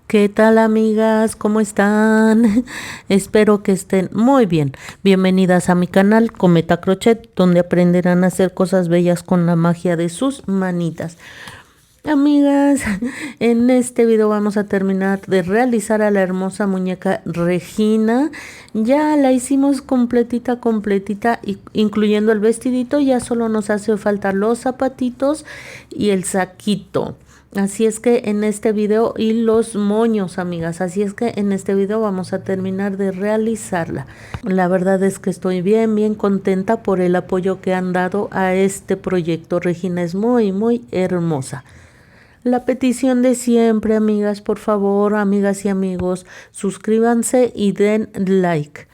¿Qué tal, amigas? ¿Cómo están? Espero que estén muy bien. Bienvenidas a mi canal Cometa Crochet, donde aprenderán a hacer cosas bellas con la magia de sus manitas. Amigas, en este video vamos a terminar de realizar a la hermosa muñeca Regina. Ya la hicimos completita, incluyendo el vestidito. Ya solo nos hace falta los zapatitos y el saquito. Así es que en este video, y los moños, amigas, así es que en este video vamos a terminar de realizarla. La verdad es que estoy bien contenta por el apoyo que han dado a este proyecto. Regina es muy hermosa. La petición de siempre, amigas, por favor, amigas y amigos, suscríbanse y den like.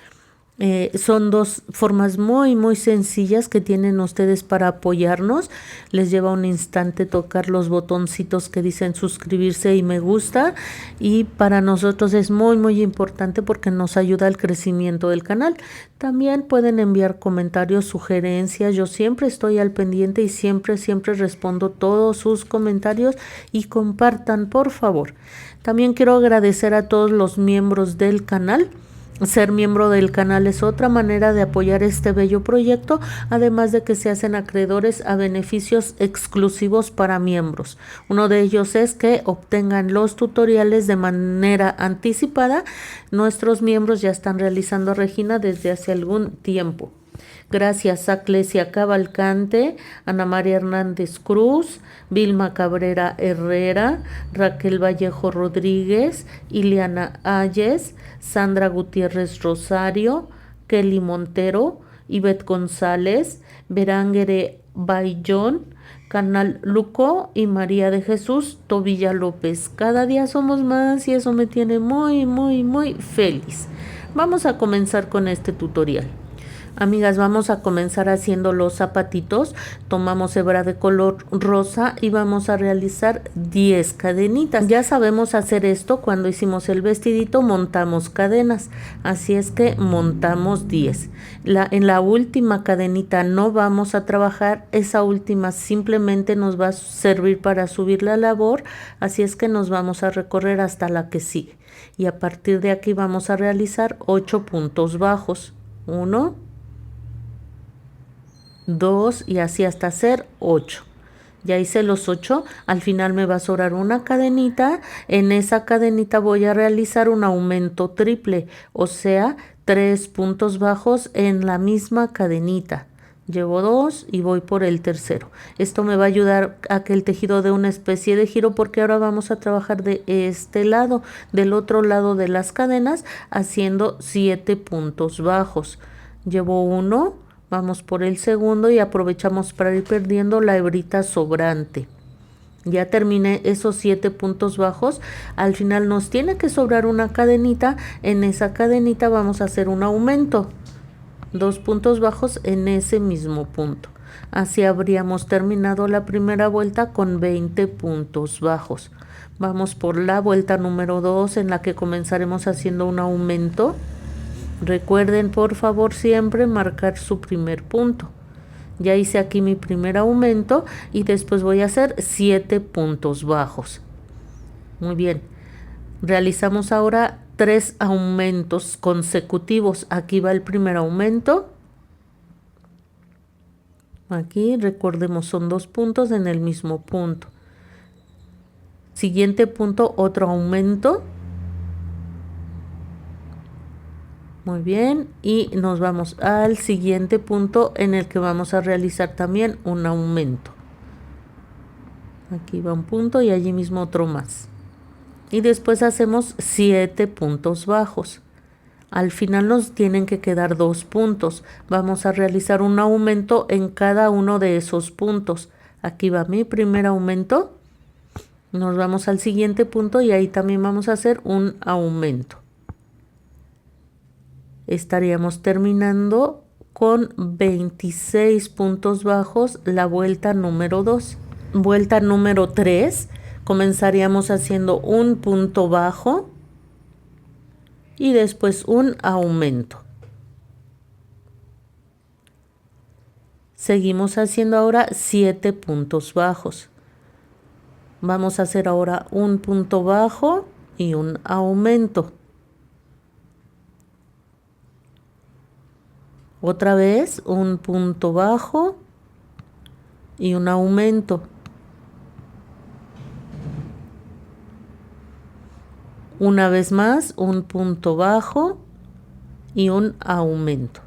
Son dos formas muy sencillas que tienen ustedes para apoyarnos. Les lleva un instante tocar los botoncitos que dicen suscribirse y me gusta, y para nosotros es muy importante porque nos ayuda al crecimiento del canal. También pueden enviar comentarios, sugerencias. Yo siempre estoy al pendiente y siempre respondo todos sus comentarios, y compartan, por favor. También quiero agradecer a todos los miembros del canal. Ser miembro del canal es otra manera de apoyar este bello proyecto, además de que se hacen acreedores a beneficios exclusivos para miembros. Uno de ellos es que obtengan los tutoriales de manera anticipada. Nuestros miembros ya están realizando a Regina desde hace algún tiempo. Gracias a Clesia Cavalcante, Ana María Hernández Cruz, Vilma Cabrera Herrera, Raquel Vallejo Rodríguez, Ileana Ayes, Sandra Gutiérrez Rosario, Kelly Montero, Ivette González, Berangere Bayón, Canal Luco y María de Jesús Tobilla López. Cada día somos más y eso me tiene muy feliz. Vamos a comenzar con este tutorial. Amigas, vamos a comenzar haciendo los zapatitos. Tomamos hebra de color rosa y vamos a realizar 10 cadenitas. Ya sabemos hacer esto. Cuando hicimos el vestidito montamos cadenas, así es que montamos 10. En la última cadenita no vamos a trabajar. Esa última simplemente nos va a servir para subir la labor, así es que nos vamos a recorrer hasta la que sigue, y a partir de aquí vamos a realizar 8 puntos bajos. 1, 2 y así hasta hacer 8. Ya hice los 8. Al final me va a sobrar una cadenita. En esa cadenita voy a realizar un aumento triple, o sea 3 puntos bajos en la misma cadenita. Llevo 2 y voy por el tercero. Esto me va a ayudar a que el tejido dé una especie de giro, porque ahora vamos a trabajar de este lado, del otro lado de las cadenas, haciendo 7 puntos bajos. Llevo 1. Vamos por el segundo y aprovechamos para ir perdiendo la hebrita sobrante. Ya terminé esos 7 puntos bajos. Al final nos tiene que sobrar una cadenita. En esa cadenita vamos a hacer un aumento. 2 puntos bajos en ese mismo punto. Así habríamos terminado la primera vuelta con 20 puntos bajos. Vamos por la vuelta número 2, en la que comenzaremos haciendo un aumento. Recuerden, por favor, siempre marcar su primer punto. Ya hice aquí mi primer aumento y después voy a hacer 7 puntos bajos. Muy bien. Realizamos ahora 3 aumentos consecutivos. Aquí va el primer aumento. Aquí, recordemos, son 2 puntos en el mismo punto. Siguiente punto, otro aumento. Muy bien, y nos vamos al siguiente punto, en el que vamos a realizar también un aumento. Aquí va un punto y allí mismo otro más. Y después hacemos 7 puntos bajos. Al final nos tienen que quedar 2 puntos. Vamos a realizar un aumento en cada uno de esos puntos. Aquí va mi primer aumento. Nos vamos al siguiente punto y ahí también vamos a hacer un aumento. Estaríamos terminando con 26 puntos bajos la vuelta número 2. Vuelta número 3 Comenzaríamos haciendo un punto bajo y después un aumento. Seguimos haciendo ahora 7 puntos bajos. Vamos a hacer ahora un punto bajo y un aumento. Otra vez un punto bajo y un aumento. Una vez más, un punto bajo y un aumento.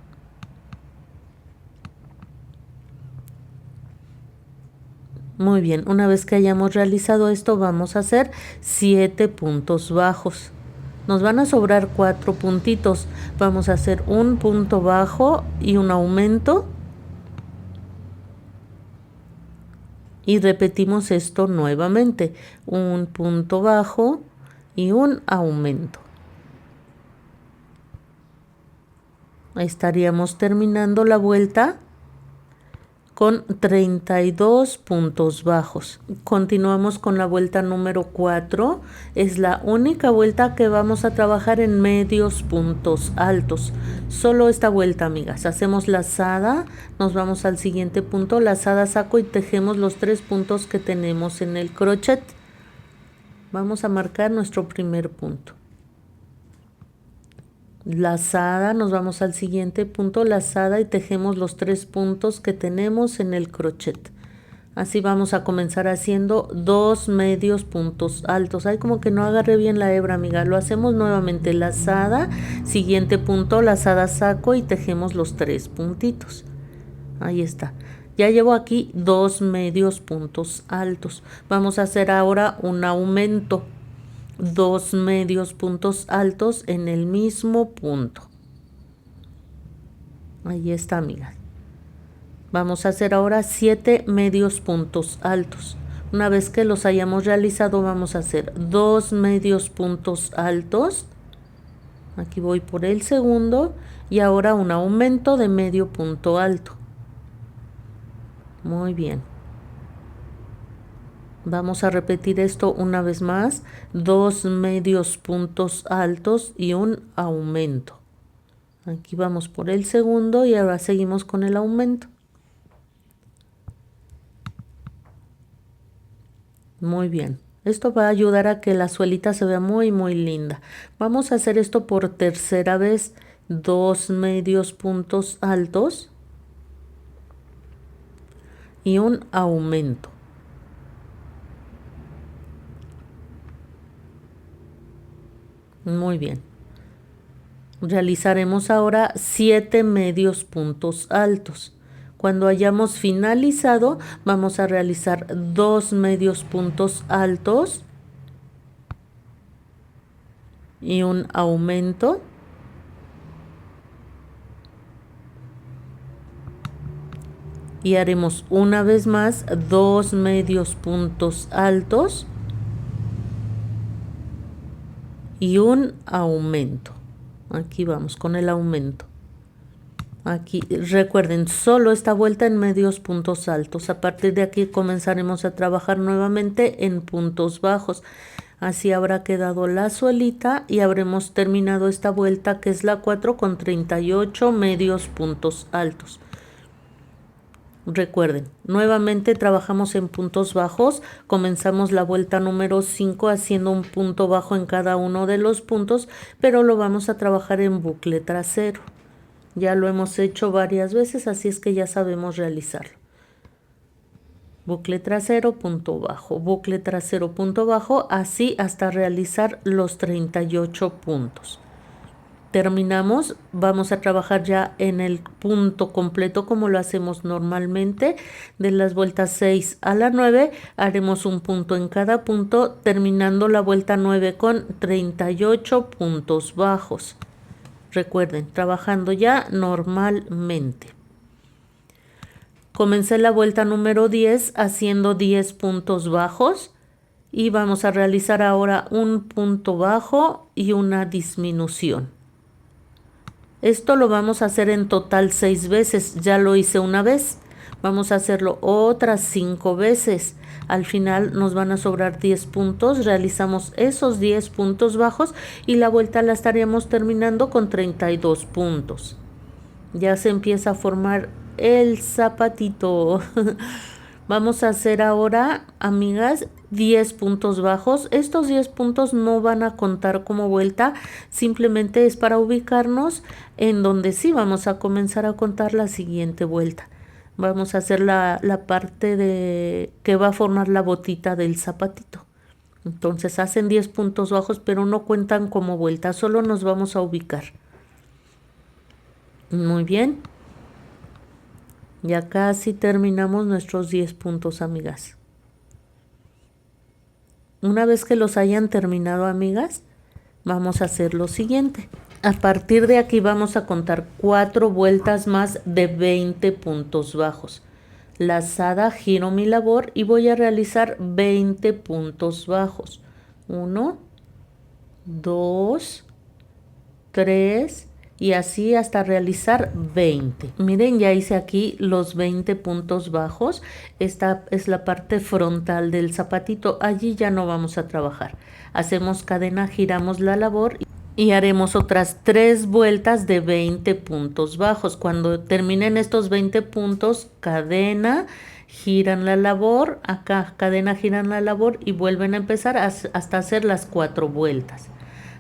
Muy bien, una vez que hayamos realizado esto, vamos a hacer 7 puntos bajos. Nos van a sobrar 4 puntitos. Vamos a hacer un punto bajo y un aumento. Y repetimos esto nuevamente. Un punto bajo y un aumento. Estaríamos terminando la vuelta con 32 puntos bajos. Continuamos con la vuelta número 4. Es la única vuelta que vamos a trabajar en medios puntos altos. Solo esta vuelta, amigas. Hacemos lazada, nos vamos al siguiente punto, lazada, saco y tejemos los 3 puntos que tenemos en el crochet. Vamos a marcar nuestro primer punto. Lazada, nos vamos al siguiente punto, lazada y tejemos los 3 puntos que tenemos en el crochet. Así vamos a comenzar haciendo 2 medios puntos altos. Ay, como que no agarré bien la hebra, amiga. Lo hacemos nuevamente, lazada, siguiente punto, lazada, saco y tejemos los 3 puntitos. Ahí está. Ya llevo aquí 2 medios puntos altos. Vamos a hacer ahora un aumento. 2 medios puntos altos en el mismo punto. Ahí está, amigas. Vamos a hacer ahora 7 medios puntos altos. Una vez que los hayamos realizado, vamos a hacer 2 medios puntos altos. Aquí voy por el segundo y ahora un aumento de medio punto alto. Muy bien. Vamos a repetir esto una vez más, 2 medios puntos altos y un aumento. Aquí vamos por el segundo y ahora seguimos con el aumento. Muy bien. Esto va a ayudar a que la suelita se vea muy linda. Vamos a hacer esto por tercera vez, 2 medios puntos altos y un aumento. Muy bien. Realizaremos ahora 7 medios puntos altos. Cuando hayamos finalizado, vamos a realizar 2 medios puntos altos y un aumento. Y haremos una vez más 2 medios puntos altos y un aumento. Aquí vamos con el aumento. Aquí recuerden, solo esta vuelta en medios puntos altos. A partir de aquí comenzaremos a trabajar nuevamente en puntos bajos. Así habrá quedado la suelita y habremos terminado esta vuelta, que es la 4, con 38 medios puntos altos. Recuerden, nuevamente trabajamos en puntos bajos. Comenzamos la vuelta número 5 haciendo un punto bajo en cada uno de los puntos, pero lo vamos a trabajar en bucle trasero. Ya lo hemos hecho varias veces, así es que ya sabemos realizarlo. Bucle trasero, punto bajo, bucle trasero, punto bajo, así hasta realizar los 38 puntos. Terminamos, vamos a trabajar ya en el punto completo como lo hacemos normalmente. De las vueltas 6 a la 9 haremos un punto en cada punto, terminando la vuelta 9 con 38 puntos bajos. Recuerden, trabajando ya normalmente. Comencé la vuelta número 10 haciendo 10 puntos bajos y vamos a realizar ahora un punto bajo y una disminución. Esto lo vamos a hacer en total 6 veces, ya lo hice una vez. Vamos a hacerlo otras 5 veces. Al final nos van a sobrar 10 puntos, realizamos esos 10 puntos bajos y la vuelta la estaríamos terminando con 32 puntos. Ya se empieza a formar el zapatito. Vamos a hacer ahora, amigas, 10 puntos bajos. Estos 10 puntos no van a contar como vuelta, simplemente es para ubicarnos en donde sí vamos a comenzar a contar la siguiente vuelta. Vamos a hacer la parte de que va a formar la botita del zapatito. Entonces hacen 10 puntos bajos, pero no cuentan como vuelta, solo nos vamos a ubicar. Muy bien. Ya casi terminamos nuestros 10 puntos, amigas. Una vez que los hayan terminado, amigas, vamos a hacer lo siguiente. A partir de aquí vamos a contar 4 vueltas más de 20 puntos bajos. Lazada, giro mi labor y voy a realizar 20 puntos bajos. 1, 2, 3 y así hasta realizar 20. Miren, ya hice aquí los 20 puntos bajos. Esta es la parte frontal del zapatito. Allí ya no vamos a trabajar. Hacemos cadena, giramos la labor y haremos otras 3 vueltas de 20 puntos bajos. Cuando terminen estos 20 puntos, cadena, giran la labor, acá cadena, giran la labor y vuelven a empezar hasta hacer las 4 vueltas.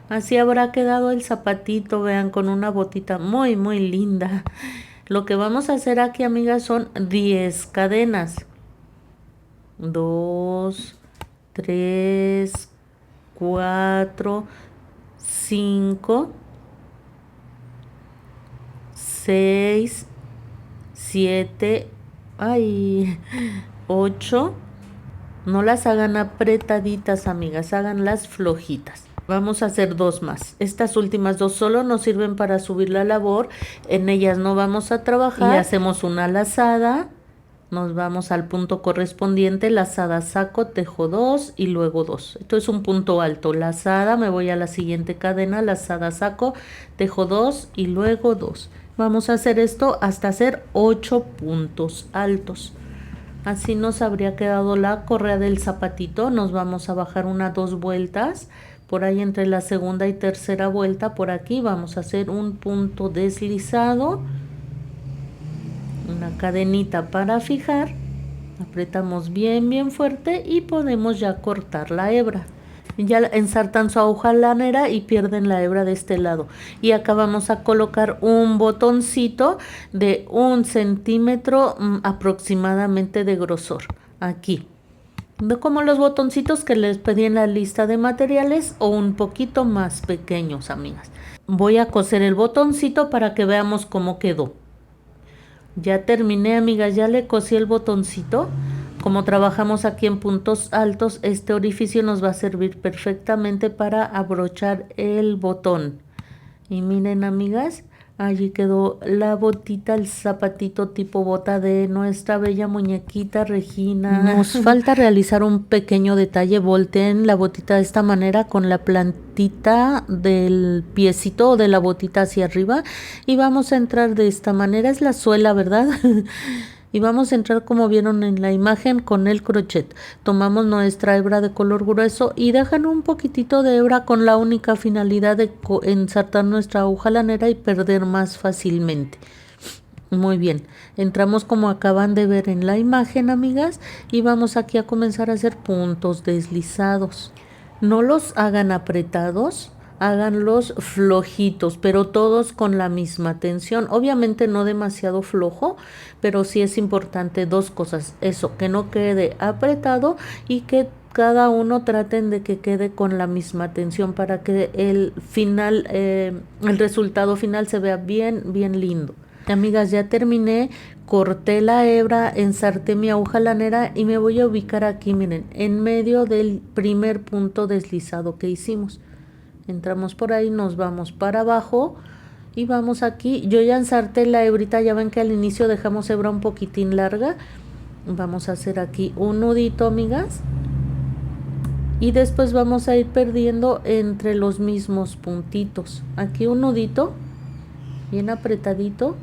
Así habrá quedado el zapatito, vean, con una botita muy, muy linda. Lo que vamos a hacer aquí, amigas, son 10 cadenas. 2, 3, 4, 5, 6, 7, 8. No las hagan apretaditas, amigas, háganlas flojitas. Vamos a hacer 2 más. Estas últimas 2 solo nos sirven para subir la labor. En ellas no vamos a trabajar. Y hacemos una lazada. Nos vamos al punto correspondiente. Lazada, saco, tejo 2 y luego 2. Esto es un punto alto. Lazada, me voy a la siguiente cadena. Lazada, saco, tejo 2 y luego 2. Vamos a hacer esto hasta hacer 8 puntos altos. Así nos habría quedado la correa del zapatito. Nos vamos a bajar 2 vueltas. Por ahí entre la segunda y tercera vuelta, por aquí vamos a hacer un punto deslizado, una cadenita para fijar, apretamos bien bien fuerte y podemos ya cortar la hebra. Ya ensartan su aguja lanera y pierden la hebra de este lado. Y acá vamos a colocar un botoncito de 1 centímetro aproximadamente de grosor, aquí. Como los botoncitos que les pedí en la lista de materiales o un poquito más pequeños, amigas. Voy a coser el botoncito para que veamos cómo quedó. Ya terminé, amigas, ya le cosí el botoncito. Como trabajamos aquí en puntos altos, este orificio nos va a servir perfectamente para abrochar el botón. Y miren, amigas, allí quedó la botita, el zapatito tipo bota de nuestra bella muñequita Regina. Nos falta realizar un pequeño detalle. Volteen la botita de esta manera con la plantita del piecito o de la botita hacia arriba. Y vamos a entrar de esta manera. Es la suela, ¿verdad? Y vamos a entrar, como vieron en la imagen, con el crochet. Tomamos nuestra hebra de color grueso y dejan un poquitito de hebra con la única finalidad de ensartar nuestra aguja lanera y perder más fácilmente. Muy bien, entramos como acaban de ver en la imagen, amigas, y vamos aquí a comenzar a hacer puntos deslizados. No los hagan apretados, háganlos flojitos, pero todos con la misma tensión. Obviamente no demasiado flojo, pero sí es importante 2 cosas. Eso, que no quede apretado y que cada uno traten de que quede con la misma tensión para que el final, el resultado final se vea bien, bien lindo. Amigas, ya terminé, corté la hebra, ensarté mi aguja lanera y me voy a ubicar aquí, miren, en medio del primer punto deslizado que hicimos. Entramos por ahí, nos vamos para abajo y vamos aquí. Yo ya ensarté la hebrita, ya ven que al inicio dejamos hebra un poquitín larga. Vamos a hacer aquí un nudito, amigas. Y después vamos a ir perdiendo entre los mismos puntitos. Aquí un nudito, bien apretadito.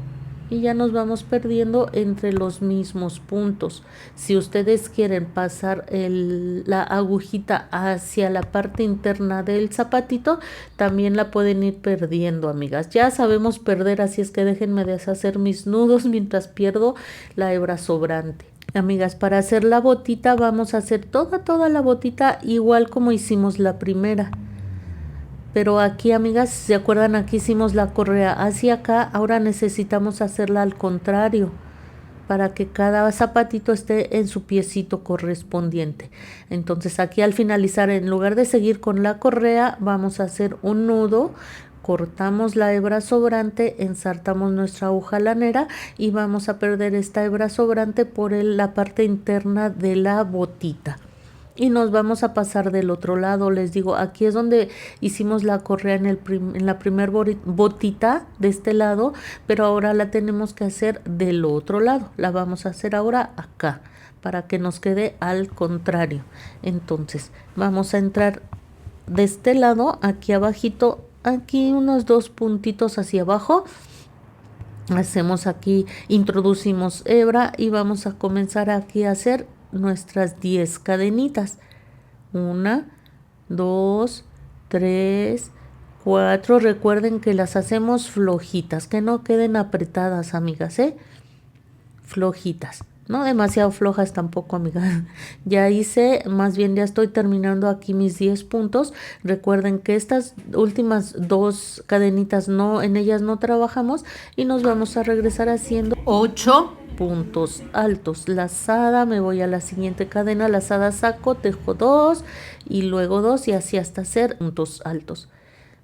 y ya nos vamos perdiendo entre los mismos puntos. Si ustedes quieren pasar la agujita hacia la parte interna del zapatito, también la pueden ir perdiendo, amigas. Ya sabemos perder, así es que déjenme deshacer mis nudos mientras pierdo la hebra sobrante. Amigas, para hacer la botita vamos a hacer toda la botita igual como hicimos la primera. Pero aquí, amigas, ¿se acuerdan? Aquí hicimos la correa hacia acá, ahora necesitamos hacerla al contrario para que cada zapatito esté en su piecito correspondiente. Entonces aquí al finalizar, en lugar de seguir con la correa, vamos a hacer un nudo, cortamos la hebra sobrante, ensartamos nuestra aguja lanera y vamos a perder esta hebra sobrante por la parte interna de la botita. Y nos vamos a pasar del otro lado. Les digo, aquí es donde hicimos la correa en la primer botita de este lado, pero ahora la tenemos que hacer del otro lado. La vamos a hacer ahora acá, para que nos quede al contrario. Entonces, vamos a entrar de este lado, aquí abajito, aquí unos 2 puntitos hacia abajo. Hacemos aquí, introducimos hebra y vamos a comenzar aquí a hacer nuestras 10 cadenitas. 1, 2, 3, 4. Recuerden que las hacemos flojitas, que no queden apretadas, amigas, flojitas, no demasiado flojas tampoco, amigas. Ya hice, más bien ya estoy terminando aquí mis 10 puntos. Recuerden que estas últimas 2 cadenitas en ellas no trabajamos y nos vamos a regresar haciendo 8 puntos altos. Lazada, me voy a la siguiente cadena, lazada, saco, tejo 2 y luego 2 y así hasta hacer puntos altos.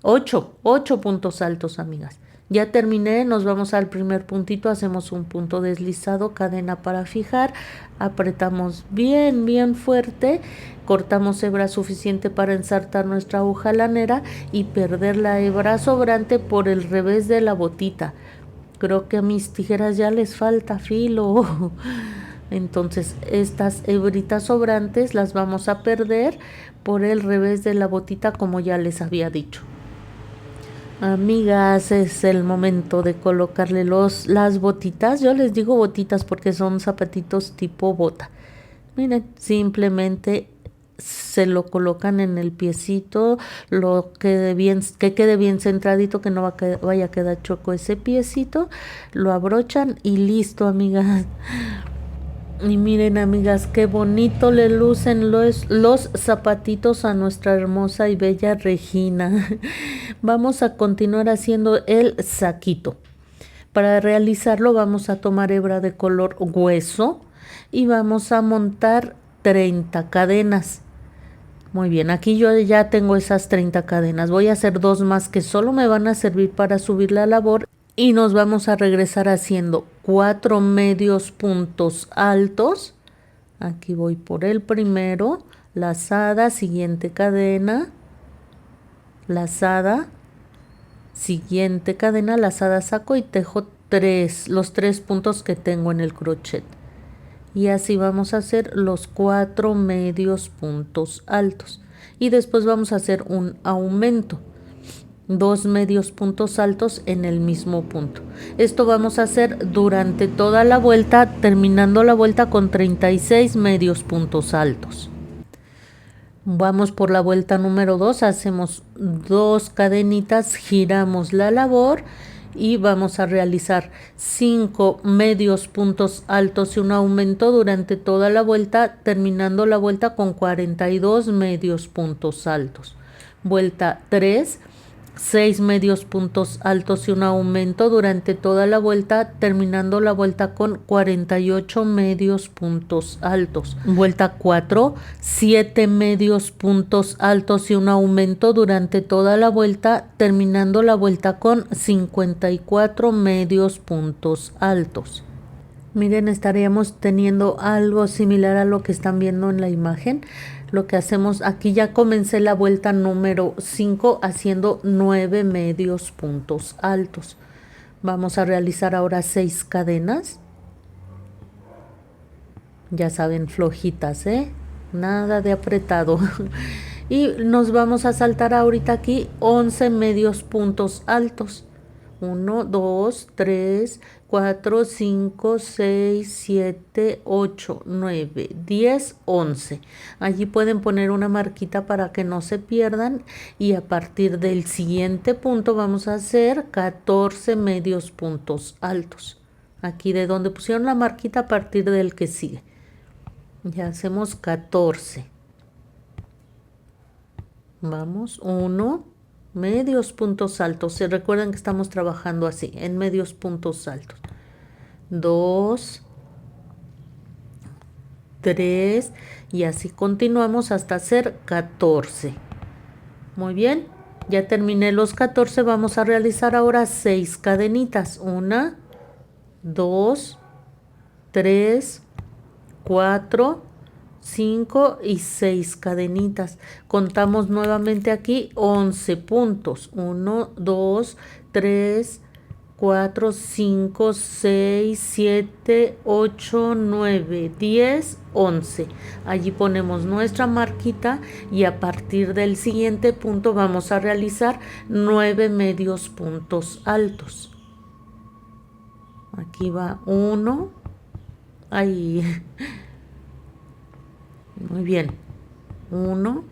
8 puntos altos, amigas. Ya terminé, nos vamos al primer puntito, hacemos un punto deslizado, cadena para fijar, apretamos bien fuerte, cortamos hebra suficiente para ensartar nuestra aguja lanera y perder la hebra sobrante por el revés de la botita. Creo que a mis tijeras ya les falta filo. Entonces estas hebritas sobrantes las vamos a perder por el revés de la botita, como ya les había dicho. Amigas, es el momento de colocarle las botitas. Yo les digo botitas porque son zapatitos tipo bota. Miren, simplemente se lo colocan en el piecito, que quede bien centradito, que no vaya a quedar choco ese piecito, lo abrochan y listo, amigas. Y miren, amigas, qué bonito le lucen los zapatitos a nuestra hermosa y bella Regina. Vamos a continuar haciendo el saquito. Para realizarlo vamos a tomar hebra de color hueso y vamos a montar 30 cadenas. Muy bien, aquí yo ya tengo esas 30 cadenas. Voy a hacer 2 más que solo me van a servir para subir la labor. Y nos vamos a regresar haciendo 4 medios puntos altos. Aquí voy por el primero, lazada, siguiente cadena, lazada, siguiente cadena, lazada, saco y tejo los 3 puntos que tengo en el crochet. Y así vamos a hacer los 4 medios puntos altos. Y después vamos a hacer un aumento. 2 medios puntos altos en el mismo punto. Esto vamos a hacer durante toda la vuelta, terminando la vuelta con 36 medios puntos altos. Vamos por la vuelta número 2, hacemos 2 cadenitas, giramos la labor y vamos a realizar 5 medios puntos altos y un aumento durante toda la vuelta, terminando la vuelta con 42 medios puntos altos. Vuelta 3, 6 medios puntos altos y un aumento durante toda la vuelta, terminando la vuelta con 48 medios puntos altos. Vuelta 4, 7 medios puntos altos y un aumento durante toda la vuelta, terminando la vuelta con 54 medios puntos altos. Miren, estaríamos teniendo algo similar a lo que están viendo en la imagen. Lo que hacemos aquí, ya comencé la vuelta número 5 haciendo 9 medios puntos altos. Vamos a realizar ahora 6 cadenas. Ya saben, flojitas, nada de apretado. Y nos vamos a saltar ahorita aquí 11 medios puntos altos. 1, 2, 3, 4, 5, 6, 7, 8, 9, 10, 11. Allí pueden poner una marquita para que no se pierdan y a partir del siguiente punto vamos a hacer 14 medios puntos altos. Aquí de donde pusieron la marquita a partir del que sigue. Ya hacemos 14. Vamos, 1, medios puntos altos. Se recuerdan que estamos trabajando así, en medios puntos altos. 2, 3 y así continuamos hasta hacer 14. Muy bien, ya terminé los 14. Vamos a realizar ahora 6 cadenitas. 1, 2, 3, 4, 5 y 6 cadenitas. Contamos nuevamente aquí 11 puntos. 1, 2, 3, 4, 5, 6, 7, 8, 9, 10, 11. Allí ponemos nuestra marquita y a partir del siguiente punto vamos a realizar 9 medios puntos altos. Aquí va 1. Ahí. Muy bien. 1,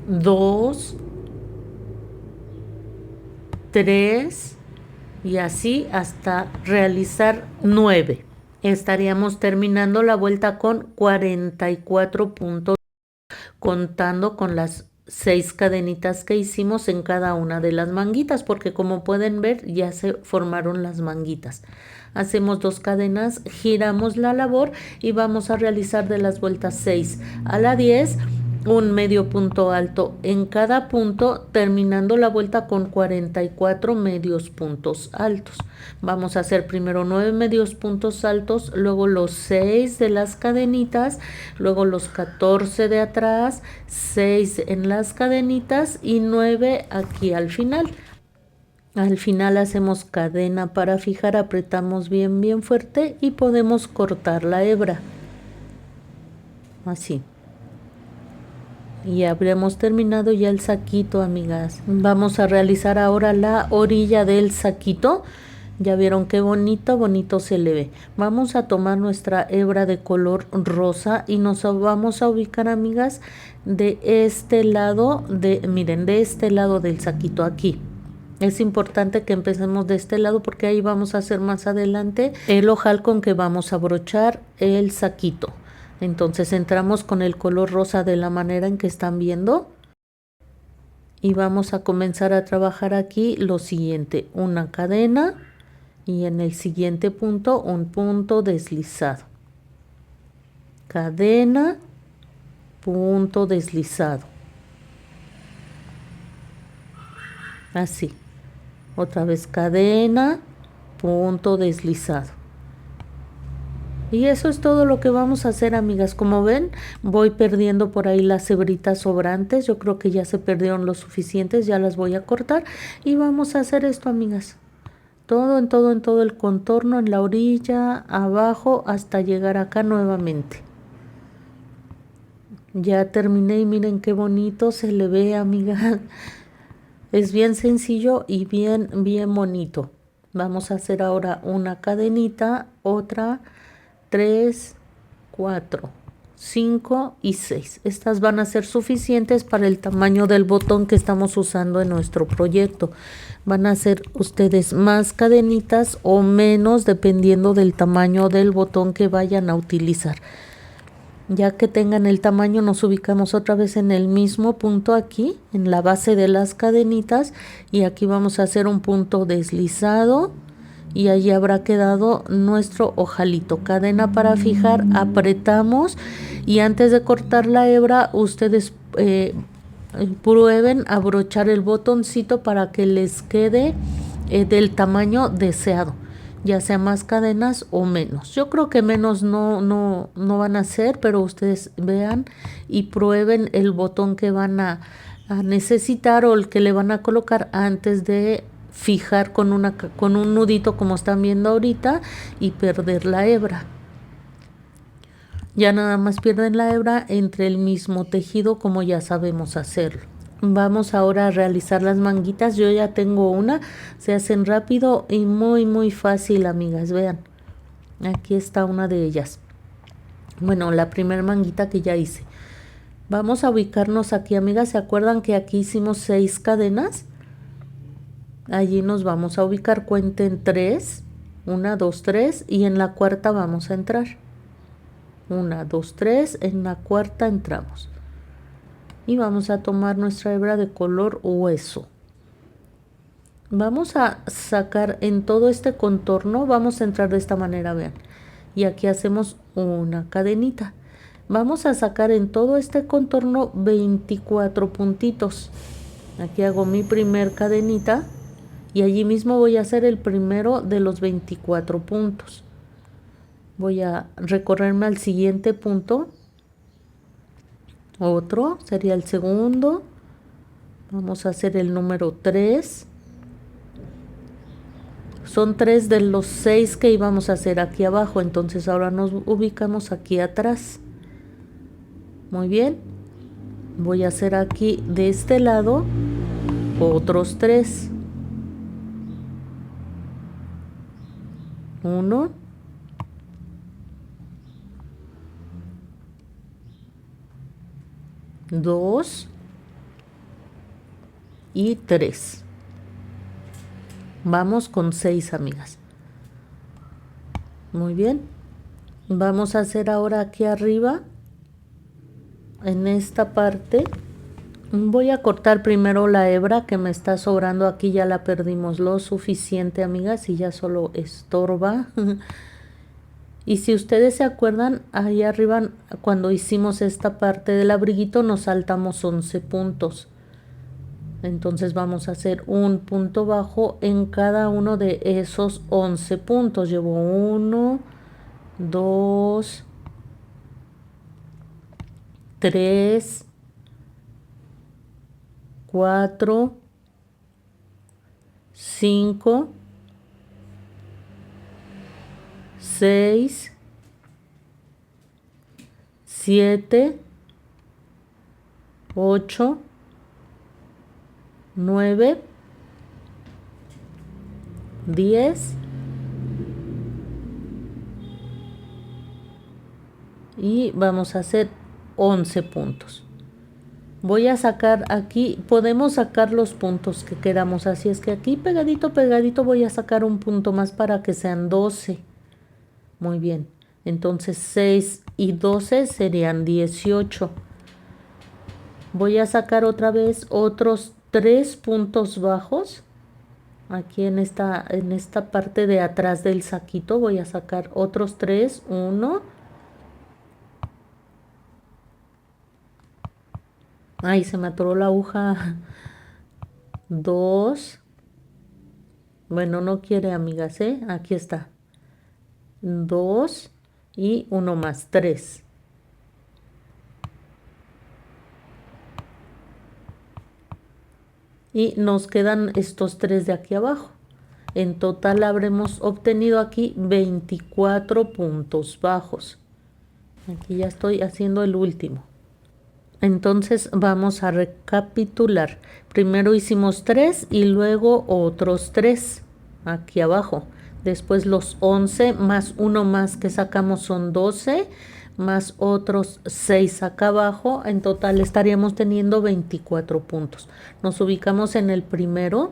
2, 3 y así hasta realizar 9. Estaríamos terminando la vuelta con 44 puntos, contando con las 6 cadenitas que hicimos en cada una de las manguitas, porque como pueden ver ya se formaron las manguitas. Hacemos 2 cadenas, giramos la labor y vamos a realizar de las vueltas 6 a la 10 un medio punto alto en cada punto, terminando la vuelta con 44 medios puntos altos. Vamos a hacer primero 9 medios puntos altos, luego los 6 de las cadenitas, luego los 14 de atrás, 6 en las cadenitas y 9 aquí al final. Al final hacemos cadena para fijar, apretamos bien fuerte y podemos cortar la hebra. Así. Y habremos terminado ya el saquito, amigas. Vamos a realizar ahora la orilla del saquito. Ya vieron qué bonito se le ve. Vamos a tomar nuestra hebra de color rosa y nos vamos a ubicar, amigas, de este lado, miren, de este lado del saquito aquí. Es importante que empecemos de este lado porque ahí vamos a hacer más adelante el ojal con que vamos a brochar el saquito. Entonces entramos con el color rosa de la manera en que están viendo y vamos a comenzar a trabajar aquí lo siguiente: una cadena y en el siguiente punto un punto deslizado, cadena, punto deslizado, así, otra vez cadena, punto deslizado. Y eso es todo lo que vamos a hacer, amigas. Como ven, voy perdiendo por ahí las hebritas sobrantes. Yo creo que ya se perdieron lo suficientes, ya las voy a cortar. Y vamos a hacer esto, amigas. Todo en todo el contorno, en la orilla, abajo, hasta llegar acá nuevamente. Ya terminé y miren qué bonito se le ve, amigas. Es bien sencillo y bien bonito. Vamos a hacer ahora una cadenita, otra, 3, 4, 5 y 6. Estas van a ser suficientes para el tamaño del botón que estamos usando en nuestro proyecto. Van a hacer ustedes más cadenitas o menos dependiendo del tamaño del botón que vayan a utilizar. Ya que tengan el tamaño, nos ubicamos otra vez en el mismo punto aquí, en la base de las cadenitas, y aquí vamos a hacer un punto deslizado y allí habrá quedado nuestro ojalito. Cadena para fijar, apretamos y antes de cortar la hebra ustedes prueben abrochar el botoncito para que les quede del tamaño deseado, ya sea más cadenas o menos. Yo creo que menos no van a hacer, pero ustedes vean y prueben el botón que van a necesitar o el que le van a colocar antes de fijar con un nudito como están viendo ahorita y perder la hebra. Ya nada más pierden la hebra entre el mismo tejido como ya sabemos hacerlo. Vamos ahora a realizar las manguitas. Yo ya tengo una, se hacen rápido y muy fácil, amigas. Vean, aquí está una de ellas. Bueno, la primera manguita que ya hice. Vamos a ubicarnos aquí, amigas. ¿Se acuerdan que aquí hicimos 6 cadenas? Allí nos vamos a ubicar. Cuenten 3, 1, 2, 3, y en la cuarta vamos a entrar. 1, 2, 3, en la cuarta entramos. Y vamos a tomar nuestra hebra de color hueso. Vamos a sacar en todo este contorno, vamos a entrar de esta manera, vean. Y aquí hacemos una cadenita. Vamos a sacar en todo este contorno 24 puntitos. Aquí hago mi primer cadenita y allí mismo voy a hacer el primero de los 24 puntos. Voy a recorrerme al siguiente punto. Otro sería el segundo. Vamos a hacer el número 3. Son 3 de los 6 que íbamos a hacer aquí abajo, entonces ahora nos ubicamos aquí atrás. Muy bien. Voy a hacer aquí de este lado otros 3. 1, 2 y 3. Vamos con 6, amigas. Muy bien. Vamos a hacer ahora aquí arriba, en esta parte. Voy a cortar primero la hebra que me está sobrando aquí. Ya la perdimos lo suficiente, amigas, y ya solo estorba. Y si ustedes se acuerdan, ahí arriba cuando hicimos esta parte del abriguito nos saltamos 11 puntos. Entonces vamos a hacer un punto bajo en cada uno de esos 11 puntos. Llevo 1, 2, 3, 4, 5, 6, 7, 8, 9, 10 y vamos a hacer 11 puntos. Voy a sacar aquí, podemos sacar los puntos que queramos, así es que aquí pegadito voy a sacar un punto más para que sean 12. Muy bien, entonces 6 y 12 serían 18. Voy a sacar otra vez otros 3 puntos bajos. Aquí en esta parte de atrás del saquito voy a sacar otros 3. 1. Ay, se me atoró la aguja. 2. Bueno, no quiere, amigas, ¿eh? Aquí está. 2 y 1 más, 3. Y nos quedan estos 3 de aquí abajo. En total habremos obtenido aquí 24 puntos bajos. Aquí ya estoy haciendo el último. Entonces vamos a recapitular. Primero hicimos 3 y luego otros 3 aquí abajo. Después los 11 más 1 más que sacamos son 12, más otros 6 acá abajo. En total estaríamos teniendo 24 puntos. Nos ubicamos en el primero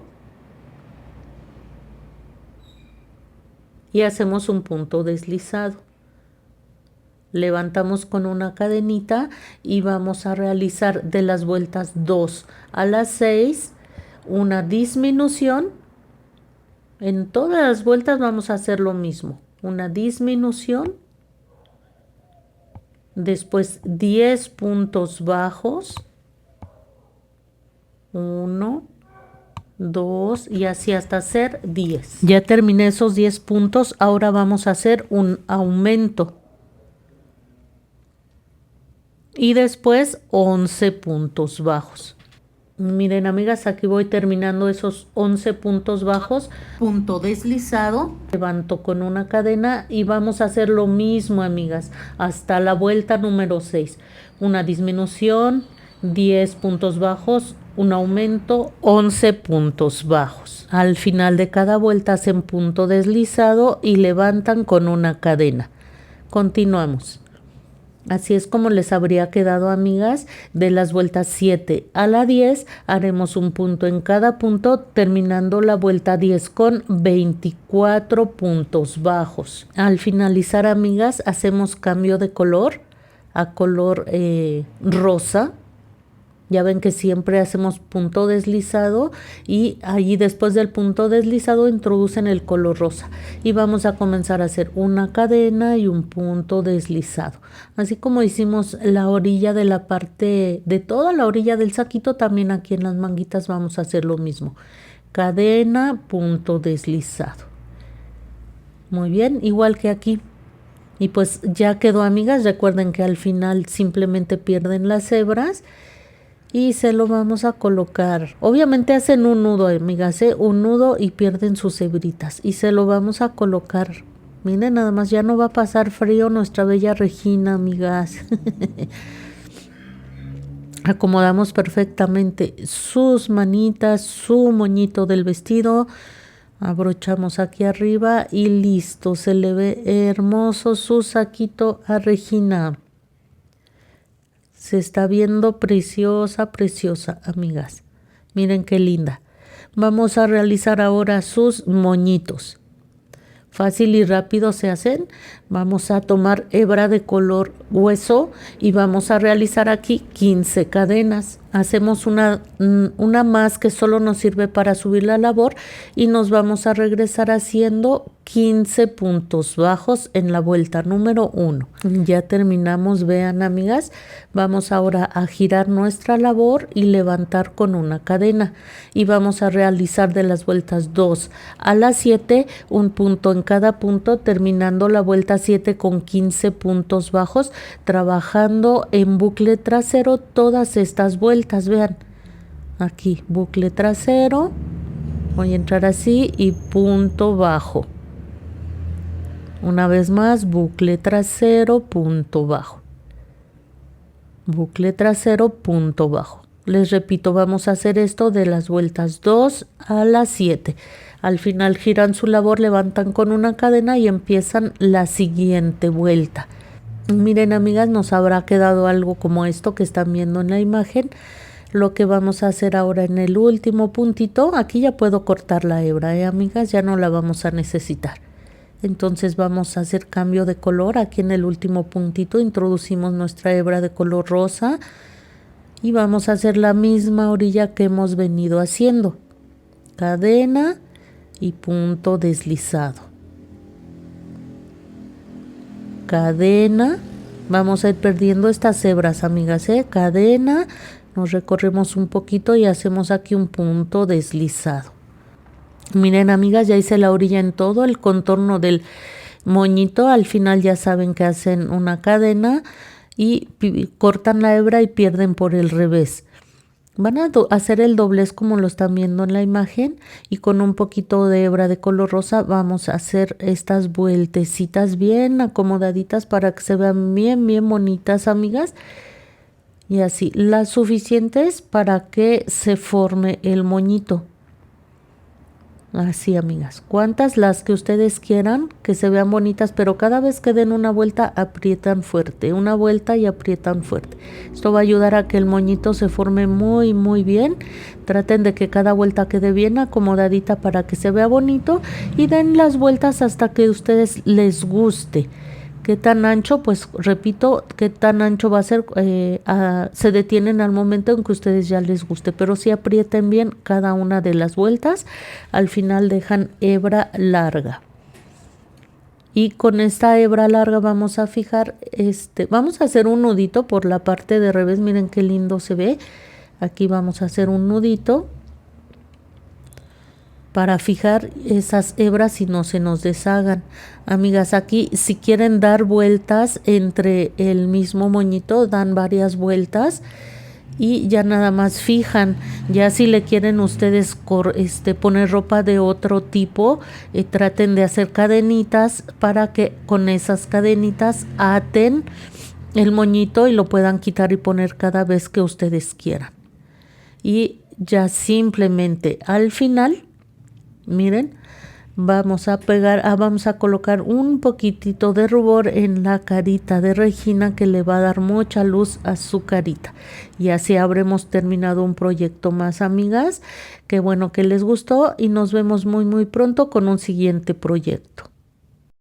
y hacemos un punto deslizado. Levantamos con una cadenita y vamos a realizar de las vueltas 2 a las 6 una disminución. En todas las vueltas vamos a hacer lo mismo, una disminución, después 10 puntos bajos, 1, 2 y así hasta hacer 10. Ya terminé esos 10 puntos, ahora vamos a hacer un aumento. Y después 11 puntos bajos. Miren, amigas, aquí voy terminando esos 11 puntos bajos. Punto deslizado. Levanto con una cadena y vamos a hacer lo mismo, amigas, hasta la vuelta número 6. Una disminución 10 puntos bajos, un aumento, 11 puntos bajos. Al final de cada vuelta hacen punto deslizado y levantan con una cadena. Continuamos. Así es como les habría quedado, amigas. De las vueltas 7 a la 10 haremos un punto en cada punto, terminando la vuelta 10 con 24 puntos bajos. Al finalizar, amigas, hacemos cambio de color a color rosa. Ya ven que siempre hacemos punto deslizado y allí después del punto deslizado introducen el color rosa. Y vamos a comenzar a hacer una cadena y un punto deslizado. Así como hicimos la orilla de la parte, de toda la orilla del saquito, también aquí en las manguitas vamos a hacer lo mismo. Cadena, punto deslizado. Muy bien, igual que aquí. Y pues ya quedó, amigas. Recuerden que al final simplemente pierden las hebras. Y se lo vamos a colocar. Obviamente hacen un nudo, amigas, un nudo y pierden sus hebritas. Y se lo vamos a colocar. Miren, nada más ya no va a pasar frío nuestra bella Regina, amigas. Acomodamos perfectamente sus manitas, su moñito del vestido. Abrochamos aquí arriba y listo. Se le ve hermoso su saquito a Regina. Se está viendo preciosa, preciosa, amigas. Miren qué linda. Vamos a realizar ahora sus moñitos. Fácil y rápido se hacen. Vamos a tomar hebra de color hueso y vamos a realizar aquí 15 cadenas. Hacemos una más que solo nos sirve para subir la labor y nos vamos a regresar haciendo 15 puntos bajos en la vuelta número 1. Ya terminamos, vean, amigas. Vamos ahora a girar nuestra labor y levantar con una cadena. Y vamos a realizar de las vueltas 2 a las 7 un punto en cada punto, terminando la vuelta 7 con 15 puntos bajos, trabajando en bucle trasero todas estas vueltas. Vean, aquí bucle trasero, voy a entrar así y punto bajo. Una vez más, bucle trasero, punto bajo. Bucle trasero, punto bajo. Les repito, vamos a hacer esto de las vueltas 2 a las 7. Al final giran su labor, levantan con una cadena y empiezan la siguiente vuelta. Miren, amigas, nos habrá quedado algo como esto que están viendo en la imagen. Lo que vamos a hacer ahora en el último puntito, aquí ya puedo cortar la hebra, amigas, ya no la vamos a necesitar. Entonces vamos a hacer cambio de color. Aquí en el último puntito introducimos nuestra hebra de color rosa y vamos a hacer la misma orilla que hemos venido haciendo. Cadena y punto deslizado. Cadena, vamos a ir perdiendo estas hebras, amigas, cadena, nos recorremos un poquito y hacemos aquí un punto deslizado. Miren, amigas, ya hice la orilla en todo el contorno del moñito. Al final ya saben que hacen una cadena y cortan la hebra y pierden por el revés. Van a hacer el doblez como lo están viendo en la imagen y con un poquito de hebra de color rosa vamos a hacer estas vueltecitas bien acomodaditas para que se vean bien, bien bonitas, amigas. Y así, las suficientes para que se forme el moñito. Así, amigas, cuantas las que ustedes quieran que se vean bonitas, pero cada vez que den una vuelta aprietan fuerte, una vuelta y aprietan fuerte. Esto va a ayudar a que el moñito se forme muy muy bien. Traten de que cada vuelta quede bien acomodadita para que se vea bonito y den las vueltas hasta que a ustedes les guste. ¿Qué tan ancho? Pues repito, qué tan ancho va a ser, se detienen al momento en que ustedes ya les guste, pero si aprieten bien cada una de las vueltas, al final dejan hebra larga. Y con esta hebra larga vamos a fijar, vamos a hacer un nudito por la parte de revés, miren qué lindo se ve. Aquí vamos a hacer un nudito para fijar esas hebras y no se nos deshagan. Amigas, aquí si quieren dar vueltas entre el mismo moñito, dan varias vueltas y ya nada más fijan. Ya si le quieren ustedes poner ropa de otro tipo, traten de hacer cadenitas para que con esas cadenitas aten el moñito y lo puedan quitar y poner cada vez que ustedes quieran. Y ya simplemente al final, miren, vamos a pegar, vamos a colocar un poquitito de rubor en la carita de Regina, que le va a dar mucha luz a su carita. Y así habremos terminado un proyecto más, amigas. Qué bueno que les gustó y nos vemos muy pronto con un siguiente proyecto.